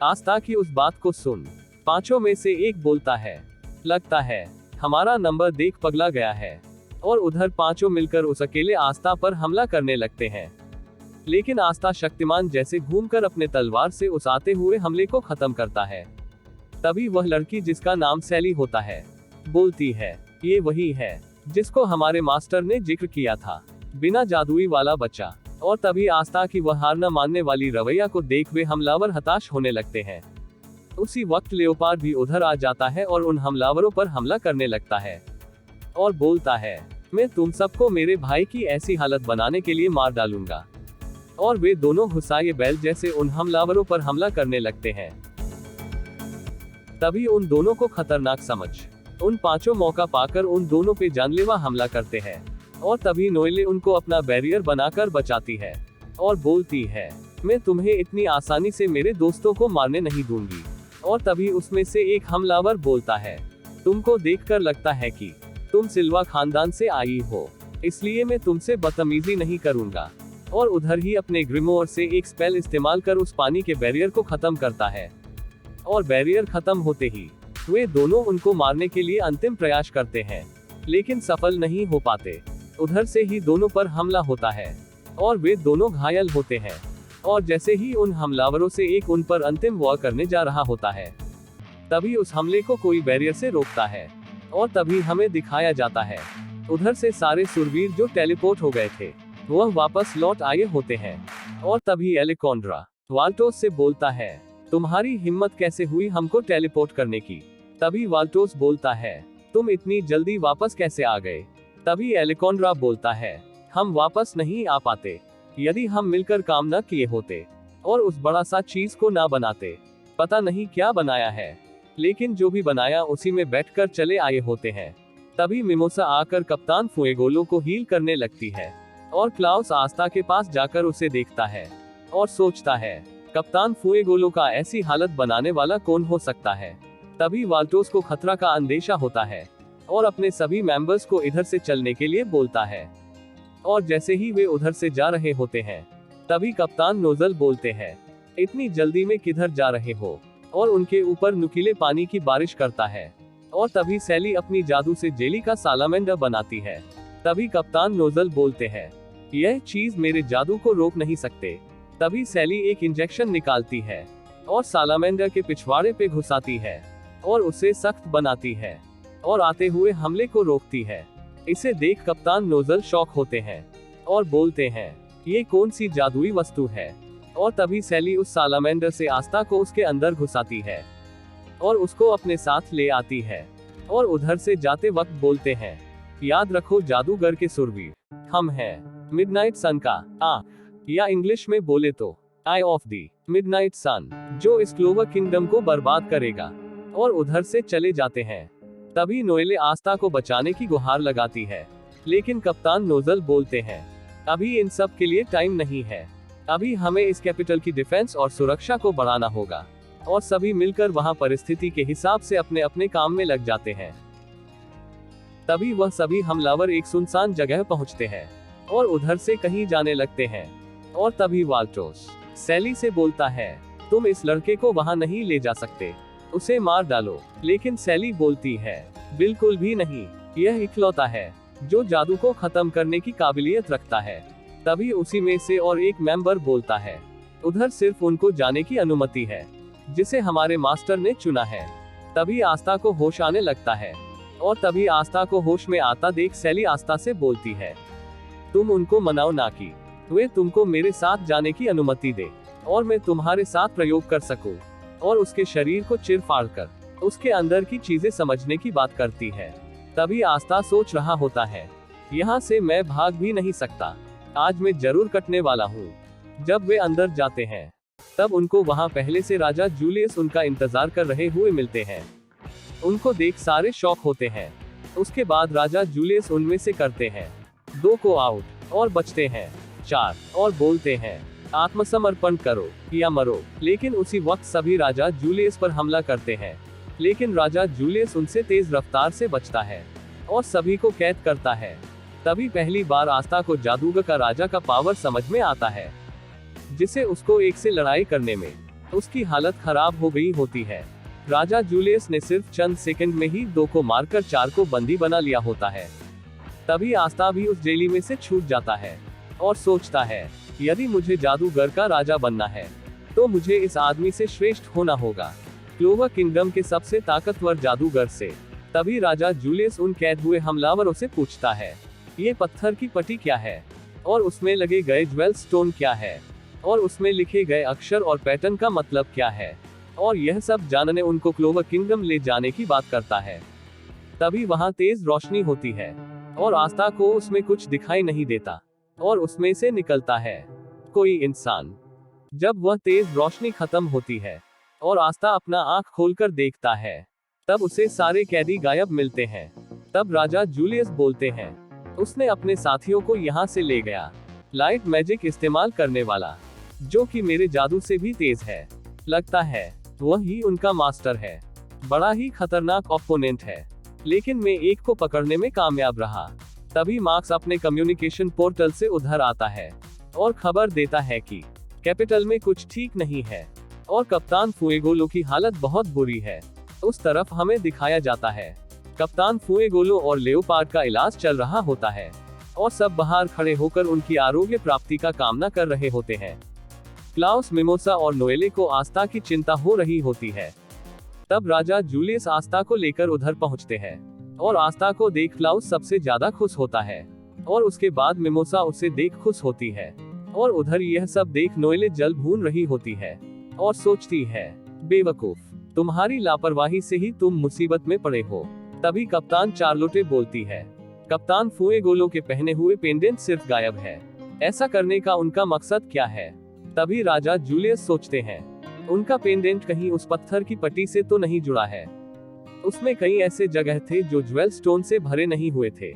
आस्था की उस बात को सुन पांचों में से एक बोलता है, लगता है हमारा नंबर देख पगला गया है। और उधर पांचों मिलकर उस अकेले आस्था पर हमला करने लगते हैं। लेकिन आस्था शक्तिमान जैसे घूमकर अपने तलवार से उस आते हुए हमले को खत्म करता है। तभी वह लड़की जिसका नाम सैली होता है बोलती है, ये वही है जिसको हमारे मास्टर ने जिक्र किया था, बिना जादुई वाला बच्चा। और तभी आस्था की वह हार न मानने वाली रवैया को देख वे हमलावर हताश होने लगते हैं। उसी वक्त लेओपार्ड भी उधर आ जाता है और उन हमलावरों पर हमला करने लगता है और बोलता है, मैं तुम सबको मेरे भाई की ऐसी हालत बनाने के लिए मार डालूंगा। और वे दोनों घुसाए बैल जैसे उन हमलावरों पर हमला करने लगते हैं। तभी उन दोनों को खतरनाक समझ उन पांचों मौका पाकर उन दोनों पे जानलेवा हमला करते हैं। और तभी नोएले उनको अपना बैरियर बनाकर बचाती है और बोलती है, मैं तुम्हें इतनी आसानी से मेरे दोस्तों को मारने नहीं दूंगी। और तभी उसमें से एक हमलावर बोलता है, तुमको देखकर लगता है कि तुम सिल्वा खानदान से आई हो, इसलिए मैं तुमसे बदतमीजी नहीं करूंगा। और उधर ही अपने ग्रिमोर से एक स्पेल इस्तेमाल कर उस पानी के बैरियर को खत्म करता है। और बैरियर खत्म होते ही वे दोनों उनको मारने के लिए अंतिम प्रयास करते हैं, लेकिन सफल नहीं हो पाते। उधर से ही दोनों पर हमला होता है और वे दोनों घायल होते हैं। और जैसे ही उन हमलावरों से एक उन पर अंतिम वार करने जा रहा होता है, तभी उस हमले को कोई बैरियर से रोकता है। और तभी हमें दिखाया जाता है उधर से सारे सुरवीर जो टेलीपोर्ट हो गए थे वह वापस लौट आए होते हैं। और तभी एलेकोंड्रा वाल्टोस से बोलता है, तुम्हारी हिम्मत कैसे हुई हमको टेलीपोर्ट करने की। तभी वाल्टोस बोलता है, तुम इतनी जल्दी वापस कैसे आ गए। तभी एलेकोंड्रा बोलता है, हम वापस नहीं आ पाते यदि हम मिलकर काम न किए होते और उस बड़ा सा चीज को ना बनाते। पता नहीं क्या बनाया है, लेकिन जो भी बनाया उसी में बैठकर चले आए होते हैं। तभी मिमोसा आकर कप्तान फुएगोलो को हील करने लगती है और क्लाउस आस्था के पास जाकर उसे देखता है और सोचता है, कप्तान फुएगोलो का ऐसी हालत बनाने वाला कौन हो सकता है। तभी वाल्टोस को खतरा का अंदेशा होता है और अपने सभी मेंबर्स को इधर से चलने के लिए बोलता है। और जैसे ही वे उधर से जा रहे होते हैं, तभी कप्तान नोजल बोलते हैं, इतनी जल्दी में किधर जा रहे हो। और उनके ऊपर नुकीले पानी की बारिश करता है। और तभी सैली अपनी जादू से जेली का सालामेंडर बनाती है। तभी कप्तान नोजल बोलते हैं, यह चीज मेरे जादू को रोक नहीं सकते। तभी सैली एक इंजेक्शन निकालती है और सालामेंडर के पिछवाड़े पे घुसाती है और उसे सख्त बनाती है और आते हुए हमले को रोकती है। इसे देख कप्तान नोजल शॉक होते हैं और बोलते हैं, ये कौन सी जादुई वस्तु है। और तभी सैली उस सालामेंडर से आस्था को उसके अंदर घुसाती है और उसको अपने साथ ले आती है। और उधर से जाते वक्त बोलते हैं, याद रखो जादूगर के सुरवीर हम हैं मिडनाइट सन का आंख, या इंग्लिश में बोले तो आई ऑफ द मिडनाइट सन, जो इस क्लोवर किंगडम को बर्बाद करेगा। और उधर से चले जाते हैं। तभी नोएले आस्था को बचाने की गुहार लगाती है, लेकिन कप्तान नोजल बोलते हैं, अभी इन सब के लिए टाइम नहीं है, अभी हमें इस कैपिटल की डिफेंस और सुरक्षा को बढ़ाना होगा। और सभी मिलकर वहां परिस्थिति के हिसाब से अपने अपने काम में लग जाते हैं। तभी वह सभी हमलावर एक सुनसान जगह पहुंचते हैं और उधर से कहीं जाने लगते हैं। और तभी वाल्टोस सैली से बोलता है, तुम इस लड़के को वहां नहीं ले जा सकते, उसे मार डालो। लेकिन सैली बोलती है, बिल्कुल भी नहीं, यह इकलौता है जो जादू को खत्म करने की काबिलियत रखता है। तभी उसी में से और एक मेंबर बोलता है, उधर सिर्फ उनको जाने की अनुमति है जिसे हमारे मास्टर ने चुना है। तभी आस्था को होश आने लगता है और तभी आस्था को होश में आता देख सैली आस्था से बोलती है, तुम उनको मनाओ ना कि वे तुमको मेरे साथ जाने की अनुमति दे और मैं तुम्हारे साथ प्रयोग कर सकूं। और उसके शरीर को चिर फाड़ कर उसके अंदर की चीजें समझने की बात करती है। तभी आस्था सोच रहा होता है, यहाँ से मैं भाग भी नहीं सकता, आज मैं जरूर कटने वाला हूँ। जब वे अंदर जाते हैं तब उनको वहाँ पहले से राजा जूलियस उनका इंतजार कर रहे हुए मिलते हैं। उनको देख सारे शॉक होते हैं। उसके बाद राजा जूलियस उनमें से करते हैं 2 को आउट और बचते हैं 4 और बोलते हैं, आत्मसमर्पण करो या मरो। लेकिन उसी वक्त सभी राजा जूलियस पर हमला करते हैं, लेकिन राजा जूलियस उनसे तेज रफ्तार से बचता है और सभी को कैद करता है। तभी पहली बार आस्था को जादूगर का राजा का पावर समझ में आता है, जिसे उसको एक से लड़ाई करने में उसकी हालत खराब हो गई होती है। राजा जूलियस ने सिर्फ चंद सेकंड में ही 2 को मारकर 4 को बंदी बना लिया होता है। तभी आस्ता भी उस जेली में से छूट जाता है और सोचता है, यदि मुझे जादूगर का राजा बनना है तो मुझे इस आदमी से श्रेष्ठ होना होगा, क्लोवर किंगडम के सबसे ताकतवर जादूगर से। तभी राजा जूलियस उन कैद हुए हमलावरों से पूछता है, ये पत्थर की पट्टी क्या है, और उसमें लगे गए ज्वेल स्टोन क्या है, और उसमें लिखे गए अक्षर और पैटर्न का मतलब क्या है। और यह सब जानने उनको क्लोवर किंगडम ले जाने की बात करता है। तभी वहां तेज रोशनी होती है और आस्ता को उसमें कुछ दिखाई नहीं देता और उसमें से निकलता है कोई इंसान। जब वह तेज रोशनी खत्म होती है और आस्ता अपना आंख खोलकर देखता है, तब उसे सारे कैदी गायब मिलते हैं। तब राजा जूलियस बोलते हैं, उसने अपने साथियों को यहाँ से ले गया, लाइट मैजिक इस्तेमाल करने वाला, जो कि मेरे जादू से भी तेज है। लगता है वह ही उनका मास्टर है। बड़ा ही खतरनाक ओपोनेंट है, लेकिन मैं एक को पकड़ने में कामयाब रहा। तभी मार्क्स अपने कम्युनिकेशन पोर्टल से उधर आता है और खबर देता है कि कैपिटल में कुछ ठीक नहीं है और कप्तान फुएगोलो की हालत बहुत बुरी है। उस तरफ हमें दिखाया जाता है कप्तान फुएगोलो और लेओपार्ड का इलाज चल रहा होता है और सब बाहर खड़े होकर उनकी आरोग्य प्राप्ति का कामना कर रहे होते हैं। क्लाउस, मिमोसा और नोएले को आस्ता की चिंता हो रही होती है। तब राजा जूलियस आस्ता को लेकर उधर पहुंचते हैं और आस्ता को देख क्लाउस सबसे ज्यादा खुश होता है और उसके बाद मिमोसा उसे देख खुश होती है। और उधर यह सब देख नोएले जल भून रही होती है और सोचती है, बेवकूफ, तुम्हारी लापरवाही से ही तुम मुसीबत में पड़े हो। तभी कप्तान चार्लोटे बोलती है, कप्तान फुएगोलो के पहने हुए पेंडेंट सिर्फ गायब है, ऐसा करने का उनका मकसद क्या है। तभी राजा जूलियस सोचते हैं, उनका पेंडेंट कहीं उस पत्थर की पट्टी से तो नहीं जुड़ा है। उसमें कई ऐसे जगह थे जो ज्वेल स्टोन से भरे नहीं हुए थे।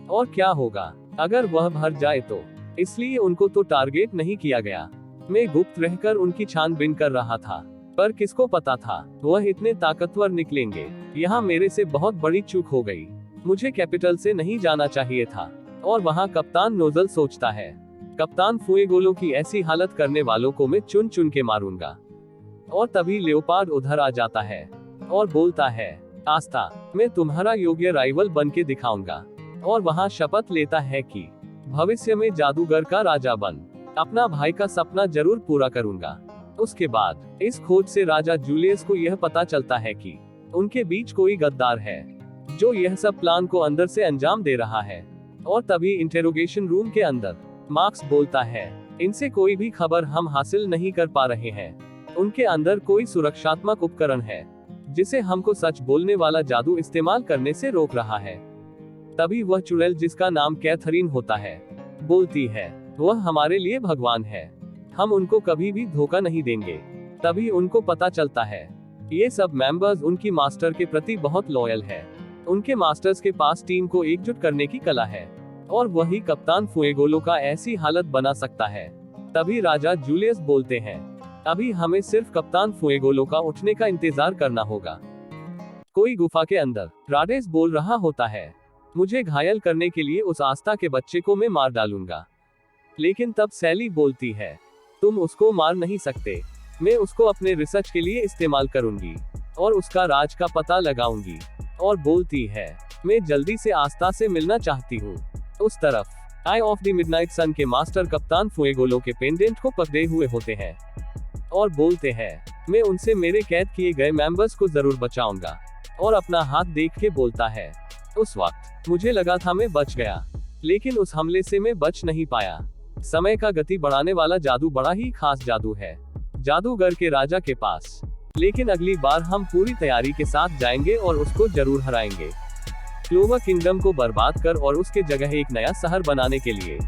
और क्या होगा अगर वह भर जाए तो, इसलिए उनको तो टारगेट नहीं किया गया। मैं गुप्त रहकर उनकी छानबीन कर रहा था, पर किसको पता था वह इतने ताकतवर निकलेंगे। यहाँ मेरे से बहुत बड़ी चूक हो गई, मुझे कैपिटल से नहीं जाना चाहिए था। और वहाँ कप्तान नोजल सोचता है, कप्तान फुएगोलो की ऐसी हालत करने वालों को मैं चुन चुन के मारूंगा। और तभी लेओपार्ड उधर आ जाता है और बोलता है, आस्ता, मैं तुम्हारा योग्य राइवल बन के दिखाऊंगा। और वहाँ शपथ लेता है कि भविष्य में जादूगर का राजा बन अपना भाई का सपना जरूर पूरा करूंगा। उसके बाद इस खोज से राजा जूलियस को यह पता चलता है कि उनके बीच कोई गद्दार है जो यह सब प्लान को अंदर से अंजाम दे रहा है। और तभी इंटेरोगेशन रूम के अंदर मार्क्स बोलता है, इनसे कोई भी खबर हम हासिल नहीं कर पा रहे हैं। उनके अंदर कोई सुरक्षात्मक उपकरण है जिसे हमको सच बोलने वाला जादू इस्तेमाल करने से रोक रहा है। तभी वह चुड़ैल, जिसका नाम कैथरीन होता है, बोलती है, वह हमारे लिए भगवान है, हम उनको कभी भी धोखा नहीं देंगे। तभी उनको पता चलता है ये सब मेंबर्स उनकी मास्टर के प्रति बहुत लॉयल है। उनके मास्टर्स के पास टीम को एकजुट करने की कला है और वही कप्तान फुएगोलो का ऐसी हालत बना सकता है। तभी राजा जूलियस बोलते हैं, अभी हमें सिर्फ कप्तान फुएगोलो का उठने का इंतजार करना होगा। कोई गुफा के अंदर राडेस बोल रहा होता है, मुझे घायल करने के लिए उस आस्था के बच्चे को मैं मार डालूंगा। लेकिन तब सैली बोलती है, तुम उसको मार नहीं सकते, मैं उसको अपने रिसर्च के लिए इस्तेमाल करूंगी और उसका राज का पता लगाऊंगी। और बोलती है, मैं जल्दी से आस्था से मिलना चाहती हूँ। उस तरफ आई ऑफ द मिडनाइट सन के मास्टर कप्तान फुएगोलो के पेंडेंट को पकड़े हुए होते हैं और बोलते हैं, मैं उनसे मेरे कैद किए गए मेंबर्स को जरूर बचाऊंगा। और अपना हाथ देख के बोलता है, उस वक्त मुझे लगा था मैं बच गया, लेकिन उस हमले से मैं बच नहीं पाया। समय का गति बढ़ाने वाला जादू बड़ा ही खास जादू है जादूगर के राजा के पास, लेकिन अगली बार हम पूरी तैयारी के साथ जाएंगे और उसको जरूर हराएंगे, क्लोवर किंगडम को बर्बाद कर और उसके जगह एक नया शहर बनाने के लिए।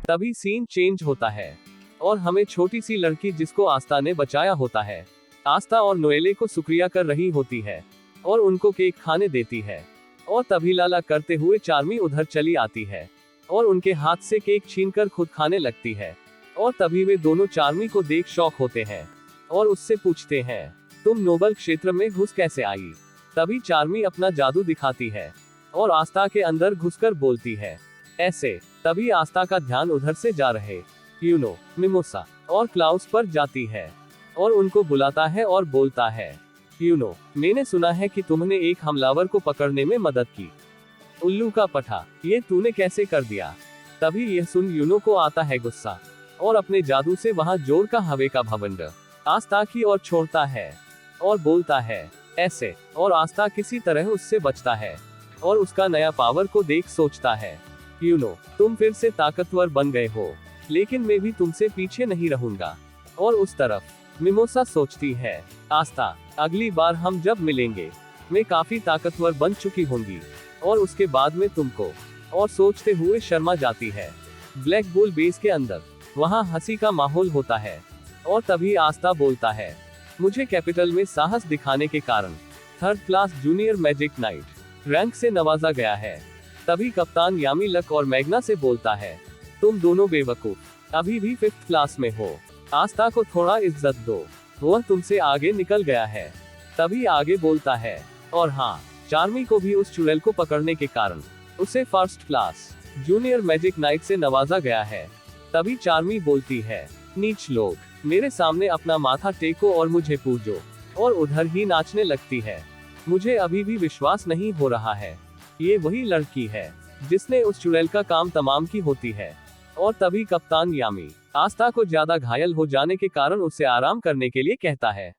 तभी सीन चेंज होता है और हमें छोटी सी लड़की, जिसको आस्था ने बचाया होता है, आस्था और नोएले को शुक्रिया कर रही होती है और उनको केक खाने देती है। और तभी लाला करते हुए चार्मी उधर चली आती है और उनके हाथ से केक छीनकर खुद खाने लगती है। और तभी वे दोनों चार्मी को देख शॉक होते हैं और उससे पूछते हैं, तुम नोबल क्षेत्र में घुस कैसे आई। तभी चार्मी अपना जादू दिखाती है और आस्था के अंदर घुसकर बोलती है, ऐसे। तभी आस्था का ध्यान उधर से जा रहे यूनो, मिमोसा और क्लाउस पर जाती है और उनको बुलाता है और बोलता है, यूनो, मैंने सुना है कि तुमने एक हमलावर को पकड़ने में मदद की। उल्लू का पठा, ये तूने कैसे कर दिया? तभी यह सुन यूनो को आता है गुस्सा, और अपने जादू से वहां जोर का हवे का भवंड आस्था की ओर छोड़ता है, और बोलता है, ऐसे, और आस्था किसी तरह उससे बचता है, और उसका नया पावर को देख सोचता है, यूनो, तुम फिर से ताकतवर बन गए हो, लेकिन मैं भी तुमसे पीछे नहीं रहूंगा। और उस तरफ मिमोसा सोचती है, आस्था, अगली बार हम जब मिलेंगे, मैं काफी ताकतवर बन चुकी होंगी, और उसके बाद में तुमको, और सोचते हुए शर्मा जाती है। ब्लैक बुल बेस के अंदर वहां हंसी का माहौल होता है, और तभी आस्था बोलता है, मुझे कैपिटल में साहस दिखाने के कारण 3rd class junior magic night rank से नवाजा गया है। तभी कप्तान यामी लक और मैग्ना से बोलता है, तुम दोनों बेवकूफ, अभी भी 5th क्लास में हो, आस्था को थोड़ा इज्जत दो, वह तुमसे आगे निकल गया है। तभी आगे बोलता है, और हाँ, चार्मी को भी उस चुड़ैल को पकड़ने के कारण उसे 1st class junior magic night से नवाजा गया है। तभी चार्मी बोलती है, नीच लोग, मेरे सामने अपना माथा टेको और मुझे पूजो, और उधर ही नाचने लगती है। मुझे अभी भी विश्वास नहीं हो रहा है, ये वही लड़की है जिसने उस चुड़ैल का काम तमाम की होती है। और तभी कप्तान यामी आस्था को ज्यादा घायल हो जाने के कारण उसे आराम करने के लिए कहता है।